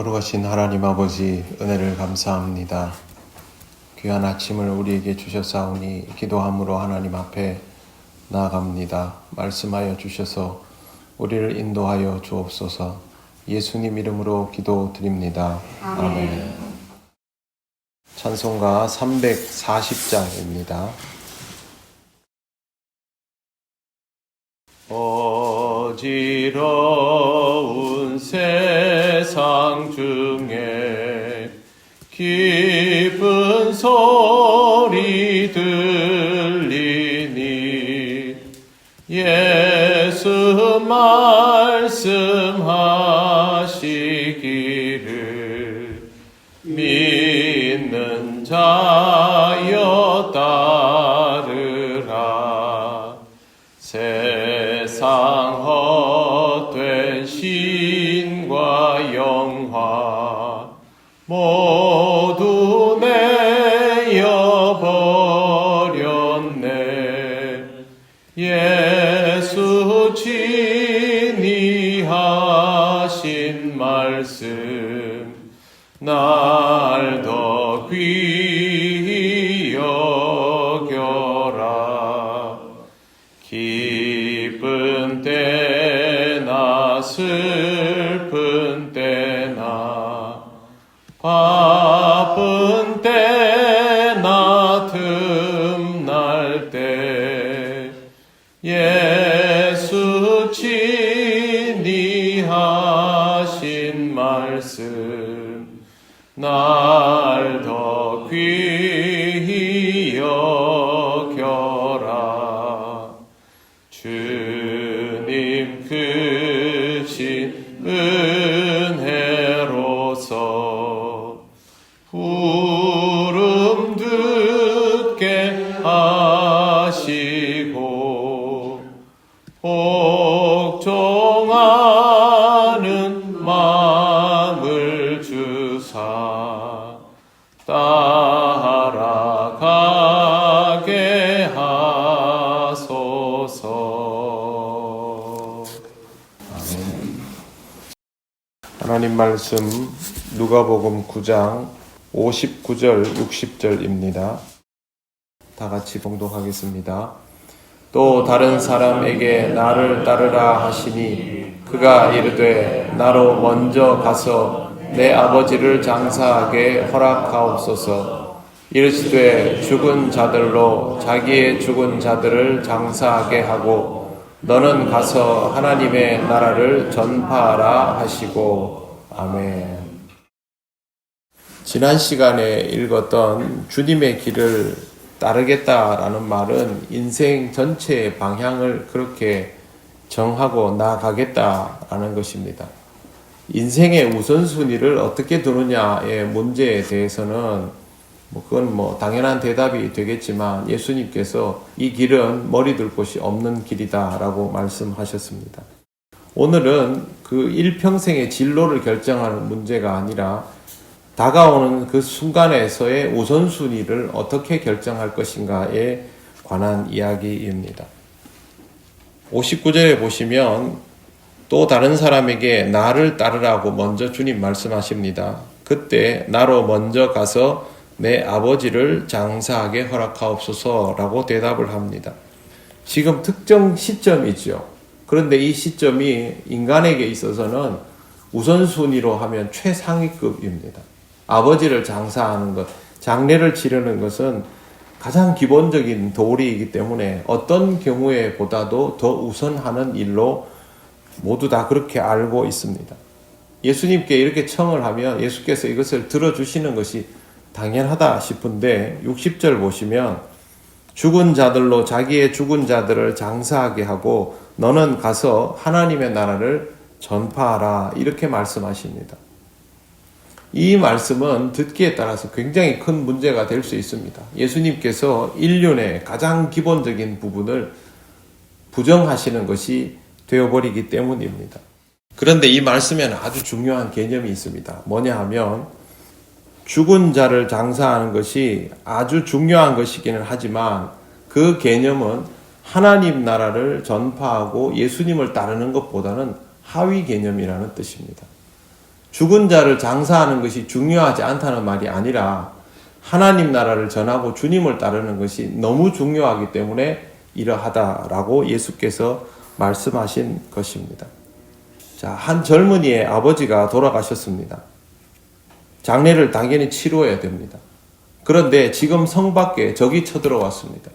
거룩하신 하나님 아버지, 은혜를 감사합니다. 귀한 아침을 우리에게 주셨사오니 기도함으로 하나님 앞에 나아갑니다. 말씀하여 주셔서 우리를 인도하여 주옵소서. 예수님 이름으로 기도드립니다. 아멘. 찬송가 340장입니다. 어지러운 세상 중에 깊은 소리 들리니 예수 말씀하시기를 믿는 자여 따르라. 세상 헛된 신과 영화 모두 내어버렸네. 예수 친히 하신 말씀 날 더 귀히 여겨라. 기쁜 때나 슬픈 때나 바쁜 때나 틈날 때 예수 친히 하신 말씀 날 더 귀히 여겨라. 주님 크신 은혜로서 부름 듣게 하시고 복종하는 마음을 주사 따라가게 하소서. 아멘. 하나님 말씀 누가복음 9장 59절 60절입니다. 다 같이 봉독하겠습니다. 또 다른 사람에게 나를 따르라 하시니 그가 이르되 나로 먼저 가서 내 아버지를 장사하게 허락하옵소서. 이르시되 죽은 자들로 자기의 죽은 자들을 장사하게 하고 너는 가서 하나님의 나라를 전파하라 하시고. 아멘. 지난 시간에 읽었던 주님의 길을 따르겠다라는 말은 인생 전체의 방향을 그렇게 정하고 나아가겠다라는 것입니다. 인생의 우선순위를 어떻게 두느냐의 문제에 대해서는 그건 당연한 대답이 되겠지만 예수님께서 이 길은 머리 둘 곳이 없는 길이다라고 말씀하셨습니다. 오늘은 그 일평생의 진로를 결정하는 문제가 아니라 다가오는 그 순간에서의 우선순위를 어떻게 결정할 것인가에 관한 이야기입니다. 59절에 보시면 또 다른 사람에게 나를 따르라고 먼저 주님 말씀하십니다. 그때 나로 먼저 가서 내 아버지를 장사하게 허락하옵소서라고 대답을 합니다. 지금 특정 시점이죠. 그런데 이 시점이 인간에게 있어서는 우선순위로 하면 최상위급입니다. 아버지를 장사하는 것, 장례를 치르는 것은 가장 기본적인 도리이기 때문에 어떤 경우에 보다도 더 우선하는 일로 모두 다 그렇게 알고 있습니다. 예수님께 이렇게 청을 하면 예수께서 이것을 들어주시는 것이 당연하다 싶은데 60절 보시면 죽은 자들로 자기의 죽은 자들을 장사하게 하고 너는 가서 하나님의 나라를 전파하라 이렇게 말씀하십니다. 이 말씀은 듣기에 따라서 굉장히 큰 문제가 될 수 있습니다. 예수님께서 인륜의 가장 기본적인 부분을 부정하시는 것이 되어버리기 때문입니다. 그런데 이 말씀에는 아주 중요한 개념이 있습니다. 뭐냐 하면 죽은 자를 장사하는 것이 아주 중요한 것이기는 하지만 그 개념은 하나님 나라를 전파하고 예수님을 따르는 것보다는 하위 개념이라는 뜻입니다. 죽은 자를 장사하는 것이 중요하지 않다는 말이 아니라 하나님 나라를 전하고 주님을 따르는 것이 너무 중요하기 때문에 이러하다라고 예수께서 말씀하신 것입니다. 자, 한 젊은이의 아버지가 돌아가셨습니다. 장례를 당연히 치루어야 됩니다. 그런데 지금 성 밖에 적이 쳐들어왔습니다.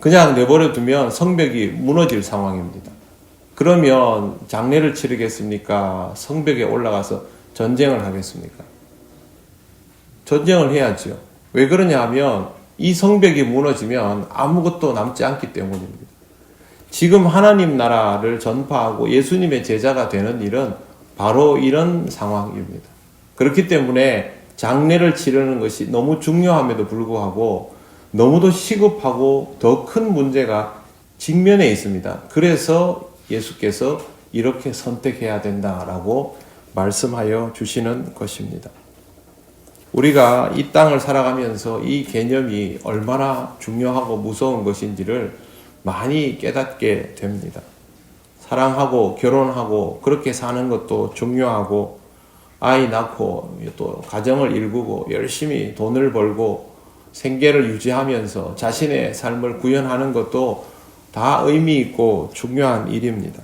그냥 내버려 두면 성벽이 무너질 상황입니다. 그러면 장례를 치르겠습니까? 성벽에 올라가서 전쟁을 하겠습니까? 전쟁을 해야죠. 왜 그러냐 하면 이 성벽이 무너지면 아무것도 남지 않기 때문입니다. 지금 하나님 나라를 전파하고 예수님의 제자가 되는 일은 바로 이런 상황입니다. 그렇기 때문에 장례를 치르는 것이 너무 중요함에도 불구하고 너무도 시급하고 더 큰 문제가 직면해 있습니다. 그래서 예수께서 이렇게 선택해야 된다라고 말씀하여 주시는 것입니다. 우리가 이 땅을 살아가면서 이 개념이 얼마나 중요하고 무서운 것인지를 많이 깨닫게 됩니다. 사랑하고 결혼하고 그렇게 사는 것도 중요하고 아이 낳고 또 가정을 일구고 열심히 돈을 벌고 생계를 유지하면서 자신의 삶을 구현하는 것도 다 의미 있고 중요한 일입니다.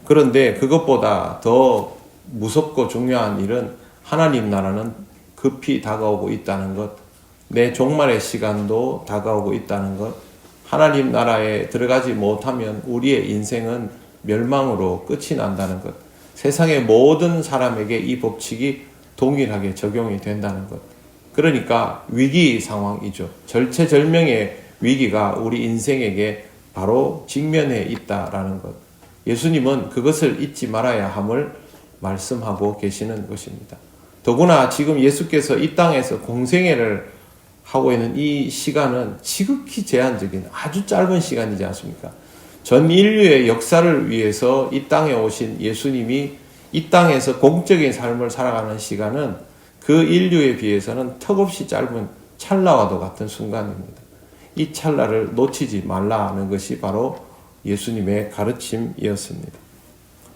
그런데 그것보다 더 무섭고 중요한 일은 하나님 나라는 급히 다가오고 있다는 것, 내 종말의 시간도 다가오고 있다는 것, 하나님 나라에 들어가지 못하면 우리의 인생은 멸망으로 끝이 난다는 것, 세상의 모든 사람에게 이 법칙이 동일하게 적용이 된다는 것. 그러니까 위기 상황이죠. 절체절명의 위기가 우리 인생에게 바로 직면해 있다라는 것. 예수님은 그것을 잊지 말아야 함을 말씀하고 계시는 것입니다. 더구나 지금 예수께서 이 땅에서 공생애를 하고 있는 이 시간은 지극히 제한적인 아주 짧은 시간이지 않습니까? 전 인류의 역사를 위해서 이 땅에 오신 예수님이 이 땅에서 공적인 삶을 살아가는 시간은 그 인류에 비해서는 턱없이 짧은 찰나와도 같은 순간입니다. 이 찰나를 놓치지 말라는 것이 바로 예수님의 가르침이었습니다.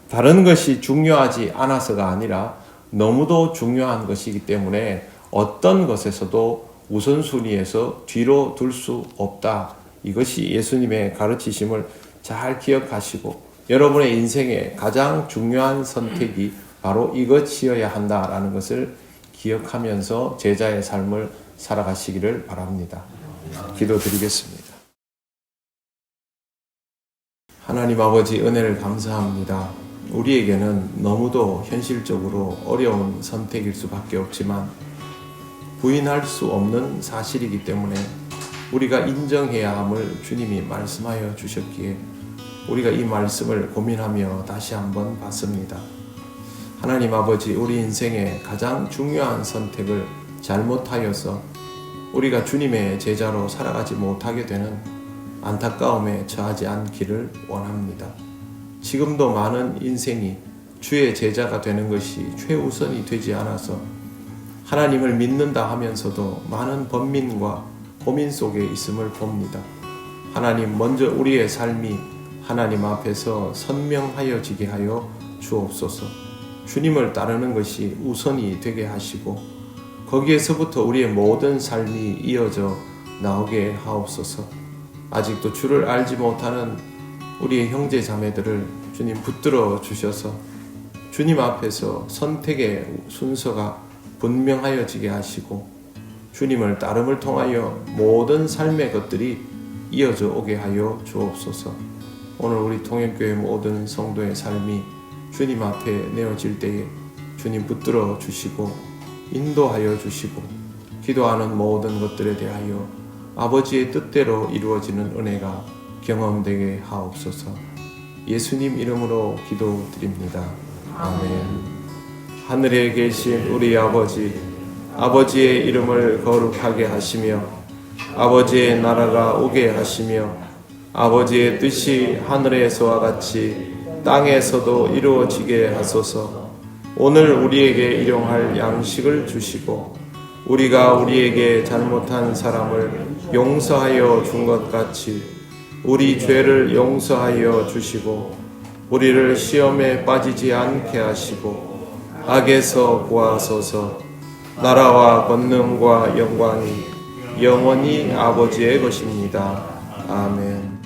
다른 것이 중요하지 않아서가 아니라 너무도 중요한 것이기 때문에 어떤 것에서도 우선순위에서 뒤로 둘 수 없다. 이것이 예수님의 가르치심을 잘 기억하시고 여러분의 인생의 가장 중요한 선택이 바로 이것이어야 한다라는 것을 기억하면서 제자의 삶을 살아가시기를 바랍니다. 기도드리겠습니다. 하나님 아버지 은혜를 감사합니다. 우리에게는 너무도 현실적으로 어려운 선택일 수밖에 없지만 부인할 수 없는 사실이기 때문에 우리가 인정해야 함을 주님이 말씀하여 주셨기에 우리가 이 말씀을 고민하며 다시 한번 봤습니다. 하나님 아버지, 우리 인생의 가장 중요한 선택을 잘못하여서 우리가 주님의 제자로 살아가지 못하게 되는 안타까움에 처하지 않기를 원합니다. 지금도 많은 인생이 주의 제자가 되는 것이 최우선이 되지 않아서 하나님을 믿는다 하면서도 많은 번민과 고민 속에 있음을 봅니다. 하나님, 먼저 우리의 삶이 하나님 앞에서 선명하여지게 하여 주옵소서. 주님을 따르는 것이 우선이 되게 하시고 거기에서부터 우리의 모든 삶이 이어져 나오게 하옵소서. 아직도 주를 알지 못하는 우리의 형제 자매들을 주님 붙들어 주셔서 주님 앞에서 선택의 순서가 분명하여지게 하시고 주님을 따름을 통하여 모든 삶의 것들이 이어져 오게 하여 주옵소서. 오늘 우리 통행교회 모든 성도의 삶이 주님 앞에 내어질 때에 주님 붙들어 주시고 인도하여 주시고 기도하는 모든 것들에 대하여 아버지의 뜻대로 이루어지는 은혜가 경험되게 하옵소서. 예수님 이름으로 기도드립니다. 아멘. 하늘에 계신 우리 아버지, 아버지의 이름을 거룩하게 하시며 아버지의 나라가 오게 하시며 아버지의 뜻이 하늘에서와 같이 땅에서도 이루어지게 하소서. 오늘 우리에게 일용할 양식을 주시고 우리가 우리에게 잘못한 사람을 용서하여 준 것 같이 우리 죄를 용서하여 주시고 우리를 시험에 빠지지 않게 하시고 악에서 구하소서. 나라와 권능과 영광이 영원히 아버지의 것입니다. 아멘.